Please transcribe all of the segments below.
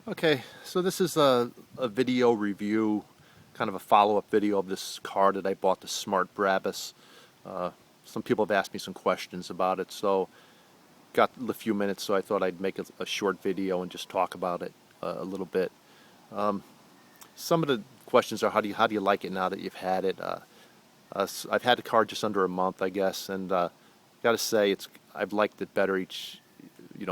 Okay, so this is a video review, kind of a follow-up video of this car that I bought, the Smart Brabus. Uh, some people have asked me some questions about it, so got a few minutes, so I thought I'd make a short video and just talk about it a little bit. Some of the questions are, how do you like it now that you've had it? I've had the car just under a month, I guess, and got to say I've liked it better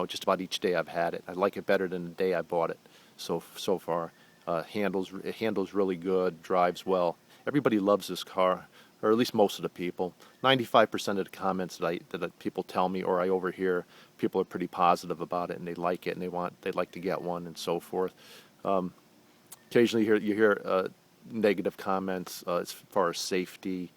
just about each day I've had it. I like it better than the day I bought it. So far, it handles really good, drives well. Everybody loves this car, or at least most of the people. 95% of the comments that people tell me or I overhear, people are pretty positive about it and they like it and they'd like to get one and so forth. Occasionally you hear negative comments as far as safety.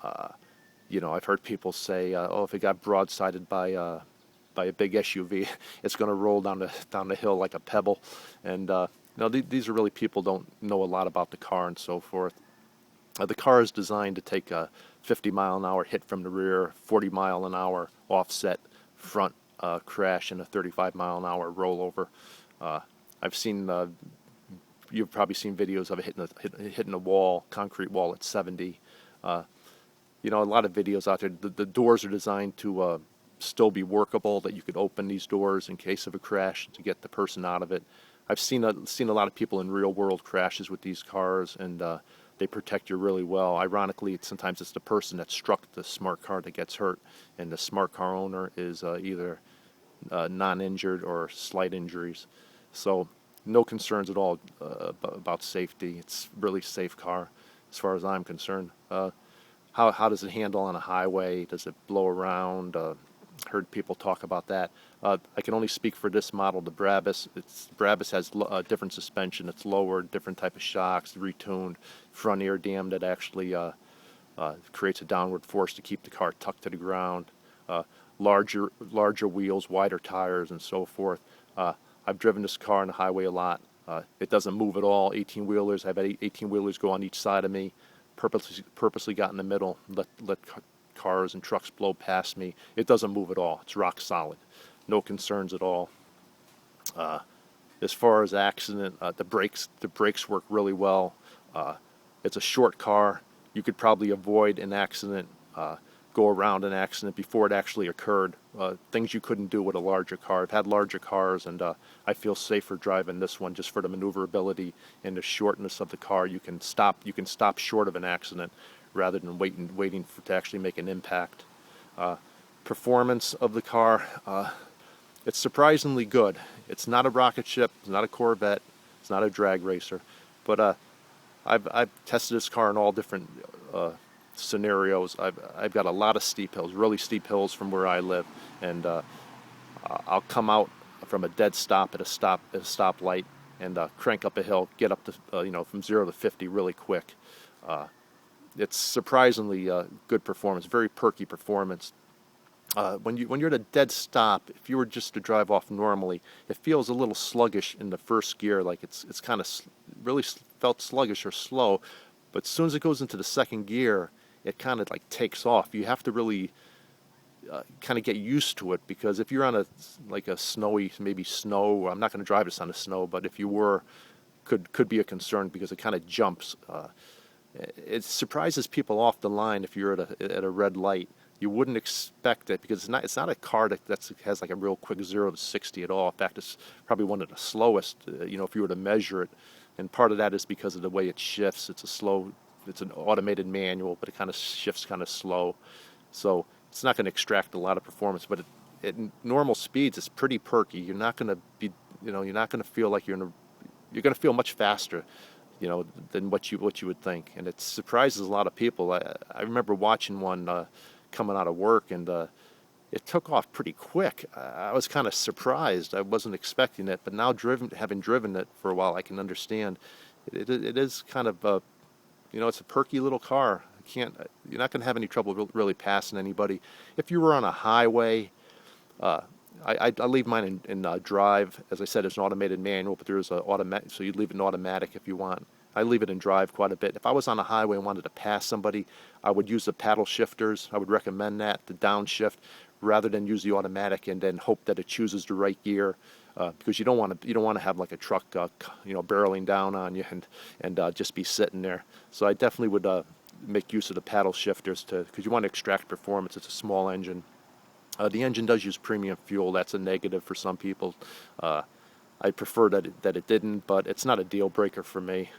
I've heard people say, "Oh, if it got broadsided by a big SUV, it's going to roll down the hill like a pebble." And these are really people don't know a lot about the car and so forth. The car is designed to take a 50-mile-an-hour hit from the rear, 40-mile-an-hour offset front crash, and a 35-mile-an-hour rollover. I've seen you've probably seen videos of it hitting a wall, concrete wall at 70. A lot of videos out there. The doors are designed to still be workable, that you could open these doors in case of a crash to get the person out of it. I've seen a lot of people in real world crashes with these cars, and they protect you really well. Ironically, sometimes it's the person that struck the smart car that gets hurt, and the smart car owner is either non-injured or slight injuries. So no concerns at all about safety. It's a really safe car as far as I'm concerned. How does it handle on a highway? Does it blow around? Heard people talk about that. I can only speak for this model, the Brabus. Brabus has different suspension. It's lower, different type of shocks, retuned front ear dam that actually creates a downward force to keep the car tucked to the ground. Larger wheels, wider tires, and so forth. I've driven this car on the highway a lot. It doesn't move at all. 18-wheelers. I've had 18-wheelers go on each side of me. Purposely got in the middle. Let cars and trucks blow past me. It doesn't move at all. It's rock solid. No concerns at all. As far as accident, the brakes work really well. It's a short car. You could probably avoid an accident, go around an accident before it actually occurred. Things you couldn't do with a larger car. I've had larger cars, and I feel safer driving this one just for the maneuverability and the shortness of the car. You can stop short of an accident rather than waiting to actually make an impact. Performance of the car, it's surprisingly good. It's not a rocket ship, it's not a Corvette, it's not a drag racer, but I've tested this car in all different scenarios. I've got a lot of steep hills, really steep hills from where I live, and I'll come out from a dead stop at a stoplight and crank up a hill, get up to from 0 to 50 really quick. It's surprisingly good performance, very perky performance. When you're at a dead stop, if you were just to drive off normally, it feels a little sluggish in the first gear, like it's kind of really felt sluggish or slow. But as soon as it goes into the second gear, it kind of like takes off. You have to really kind of get used to it, because if you're on a snowy, maybe snow, I'm not going to drive this on the snow, but if you were, could be a concern because it kind of jumps. It surprises people off the line if you're at a red light. You wouldn't expect it, because it's not a car that has like a real quick 0 to 60 at all. In fact, it's probably one of the slowest, if you were to measure it. And part of that is because of the way it shifts. It's an automated manual, but it kind of shifts kind of slow. So it's not going to extract a lot of performance, but at normal speeds, it's pretty perky. You're not going to feel like you're going to feel much faster, than what you would think. And it surprises a lot of people. I remember watching one coming out of work, and it took off pretty quick. I was kind of surprised. I wasn't expecting it, but now having driven it for a while, I can understand. It is kind of it's a perky little car. You're not going to have any trouble really passing anybody. If you were on a highway, I leave mine in drive. As I said, it's an automated manual, but there is an automatic, so you'd leave it in automatic if you want. I leave it in drive quite a bit. If I was on a highway and wanted to pass somebody, I would use the paddle shifters. I would recommend that, the downshift, rather than use the automatic and then hope that it chooses the right gear. because you don't want to have like a truck barreling down on you and just be sitting there. So I definitely would make use of the paddle shifters because you want to extract performance. It's a small engine. The engine does use premium fuel. That's a negative for some people. I prefer that it didn't, but it's not a deal breaker for me.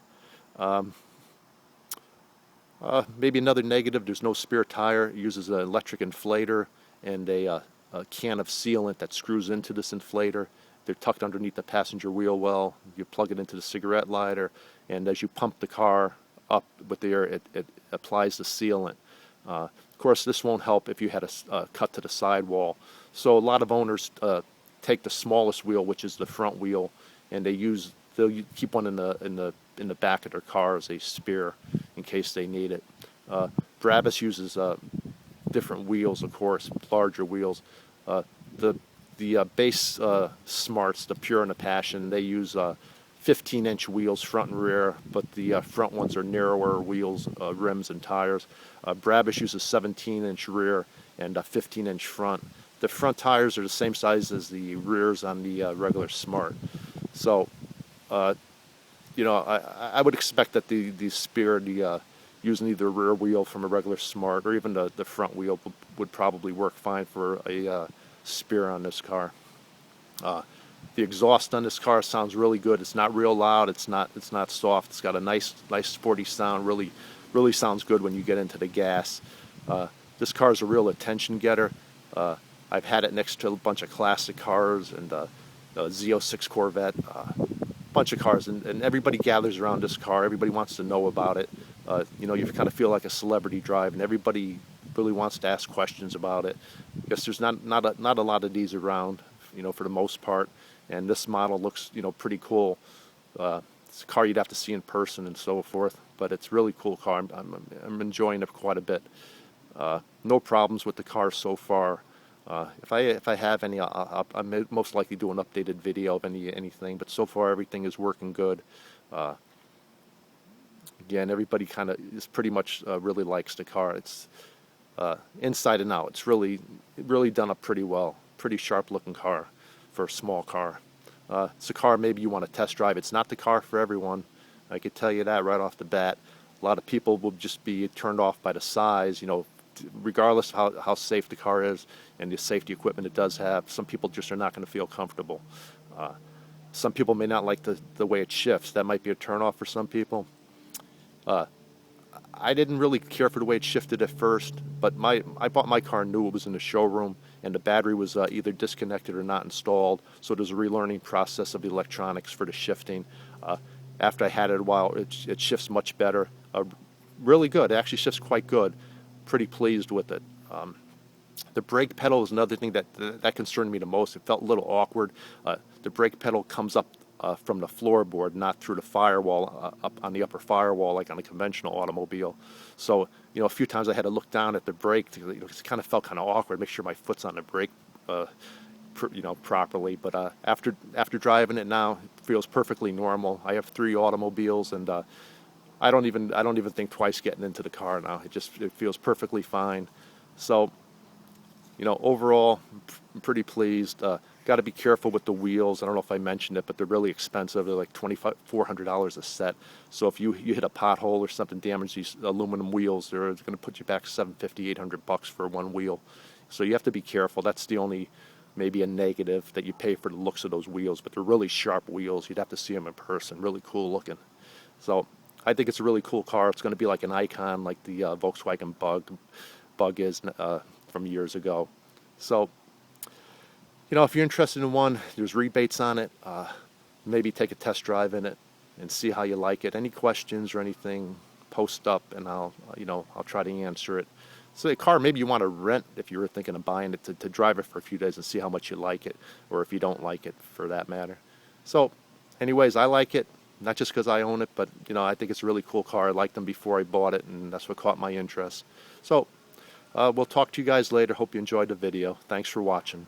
Maybe another negative, there's no spare tire. It uses an electric inflator and a can of sealant that screws into this inflator. They're tucked underneath the passenger wheel well. You plug it into the cigarette lighter, and as you pump the car up with the air, it applies the sealant. Of course, this won't help if you had a cut to the sidewall. So a lot of owners take the smallest wheel, which is the front wheel, and they'll keep one in the back of their car as a spare in case they need it. Brabus uses different wheels, of course, larger wheels. The base Smarts, the Pure and the Passion, they use 15-inch wheels front and rear, but the front ones are narrower wheels, rims and tires. Brabus uses 17-inch rear and a 15-inch front. The front tires are the same size as the rears on the regular Smart. So, I would expect that the spare, using either a rear wheel from a regular Smart or even the front wheel would probably work fine for a spare on this car. The exhaust on this car sounds really good. It's not real loud. It's not soft. It's got a nice sporty sound. Really sounds good when you get into the gas. This car is a real attention getter. I've had it next to a bunch of classic cars and the Z06 Corvette, bunch of cars, and everybody gathers around this car. Everybody wants to know about it. You kind of feel like a celebrity drive, and everybody really wants to ask questions about it. I guess there's not a lot of these around, for the most part, and this model looks, pretty cool. It's a car you'd have to see in person and so forth, but it's a really cool car. I'm enjoying it quite a bit. No problems with the car so far. If I have any, I'll most likely do an updated video of anything. But so far, everything is working good. Again, everybody kind of is pretty much really likes the car. It's inside and out. It's really done up pretty well. Pretty sharp-looking car for a small car. It's a car maybe you want to test drive. It's not the car for everyone. I could tell you that right off the bat. A lot of people will just be turned off by the size. Regardless of how safe the car is and the safety equipment it does have, some people just are not going to feel comfortable. Some people may not like the way it shifts. That might be a turnoff for some people. I didn't really care for the way it shifted at first, but I bought my car new. It was in the showroom, and the battery was either disconnected or not installed, so there's a relearning process of the electronics for the shifting. After I had it a while, it shifts much better. Really good. It actually shifts quite good. Pretty pleased with it. The brake pedal is another thing that concerned me the most. It felt a little awkward. The brake pedal comes up from the floorboard, not through the firewall, up on the upper firewall like on a conventional automobile. So, a few times I had to look down at the brake. It kind of felt kind of awkward. Make sure my foot's on the brake, properly. But after driving it now, it feels perfectly normal. I have 3 automobiles, and I don't even think twice getting into the car now. It feels perfectly fine. So, overall, I'm pretty pleased. Got to be careful with the wheels. I don't know if I mentioned it, but they're really expensive. They're like $400 a set. So if you hit a pothole or something, damage these aluminum wheels, they're going to put you back $750, $800 for one wheel. So you have to be careful. That's the only maybe a negative, that you pay for the looks of those wheels, but they're really sharp wheels. You'd have to see them in person. Really cool looking. So I think it's a really cool car. It's going to be like an icon, like the Volkswagen Bug is from years ago. So, if you're interested in one, there's rebates on it. Maybe take a test drive in it and see how you like it. Any questions or anything, post up, and I'll try to answer it. So a car maybe you want to rent if you were thinking of buying it to drive it for a few days and see how much you like it, or if you don't like it, for that matter. So, anyways, I like it. Not just because I own it, but I think it's a really cool car. I liked them before I bought it, and that's what caught my interest. So, we'll talk to you guys later. Hope you enjoyed the video. Thanks for watching.